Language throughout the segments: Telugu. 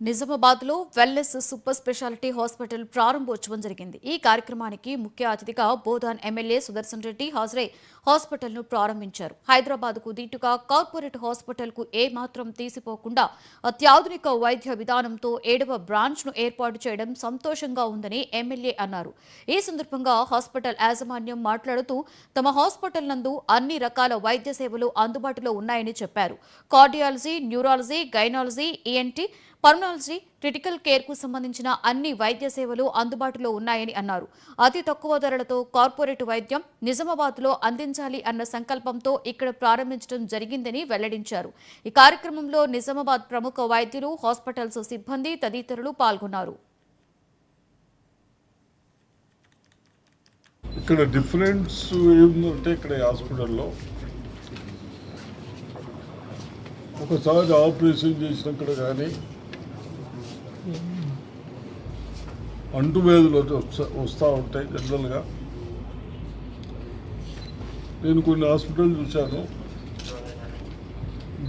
నిజామాబాద్లో వెల్నెస్ సూపర్ స్పెషాలిటీ హాస్పిటల్ ప్రారంభోత్సవం జరిగింది. ఈ కార్యక్రమానికి ముఖ్య అతిథిగా బోధాన్ ఎమ్మెల్యే సుదర్శన్ రెడ్డి హాజరై హాస్పిటల్ను ప్రారంభించారు. హైదరాబాద్కు దీటుగా కార్పొరేట్ హాస్పిటల్కు ఏమాత్రం తీసిపోకుండా అత్యాధునిక వైద్య విధానంతో 7వ బ్రాంచ్ను ఏర్పాటు చేయడం సంతోషంగా ఉందని ఎమ్మెల్యే అన్నారు. ఈ సందర్భంగా హాస్పిటల్ యాజమాన్యం మాట్లాడుతూ తమ హాస్పిటల్ నందు అన్ని రకాల వైద్య సేవలు అందుబాటులో ఉన్నాయని చెప్పారు. Cardiology, neurology, gynaecology, ENT, pulmonology, critical care కు సంబంధించిన అన్ని వైద్య సేవలు అందుబాటులో ఉన్నాయని అన్నారు. అతి తక్కువ ధరలతో కార్పొరేట్ వైద్యం నిజామాబాద్లో అందించాలి అన్న సంకల్పంతో ఇక్కడ ప్రారంభించడం జరిగిందని వెల్లడించారు. ఈ కార్యక్రమంలో నిజామాబాద్ ప్రముఖ వైద్యులు, హాస్పిటల్స్ సిబ్బంది తదితరులు పాల్గొన్నారు. ఇక్కడ డిఫరెన్స్ ఏంటంటే ఇక్కడ హాస్పిటల్లో ఒకసారి ఆపరేషన్ చేసినక్కడ కానీ అంటువ్యాధులు వస్తూ ఉంటాయి. జనరల్గా నేను కొన్ని హాస్పిటల్ చూశాను,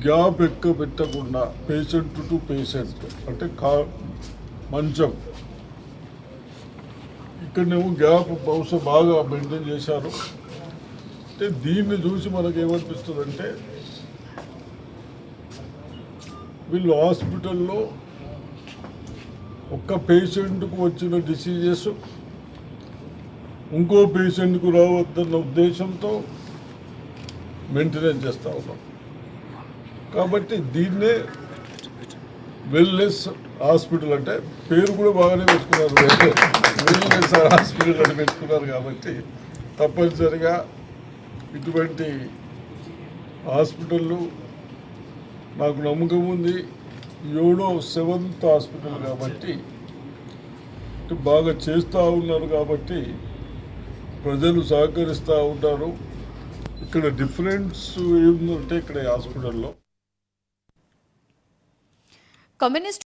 గ్యాప్ ఎక్కువ పెట్టకుండా పేషెంట్ టు పేషెంట్ అంటే మంచం ఇక్కడనేమో గ్యాప్ బహుశా బాగా మెయింటైన్ చేశారు. అంటే దీన్ని చూసి మనకు ఏమనిపిస్తుందంటే వీళ్ళు హాస్పిటల్లో ఒక్క పేషెంట్కు వచ్చిన డిసీజెస్ ఇంకో పేషెంట్కు రావద్దన్న ఉద్దేశంతో మెయింటెనెన్స్ చేస్తూ ఉన్నాం. కాబట్టి దీన్నే వెల్నెస్ హాస్పిటల్ అంటే పేరు కూడా బాగానే పెట్టుకున్నారు, వెల్నెస్ హాస్పిటల్ అని పెట్టుకున్నారు. కాబట్టి తప్పనిసరిగా ఇటువంటి హాస్పిటళ్ళు నాకు నమ్మకం ఉంది. 7th హాస్పిటల్ కాబట్టి బాగా చేస్తూ ఉన్నారు, కాబట్టి ప్రజలు సహకరిస్తూ ఉంటారు. ఇక్కడ డిఫరెన్స్ ఏంటంటే ఇక్కడ హాస్పిటల్లో కమ్యూనిస్ట్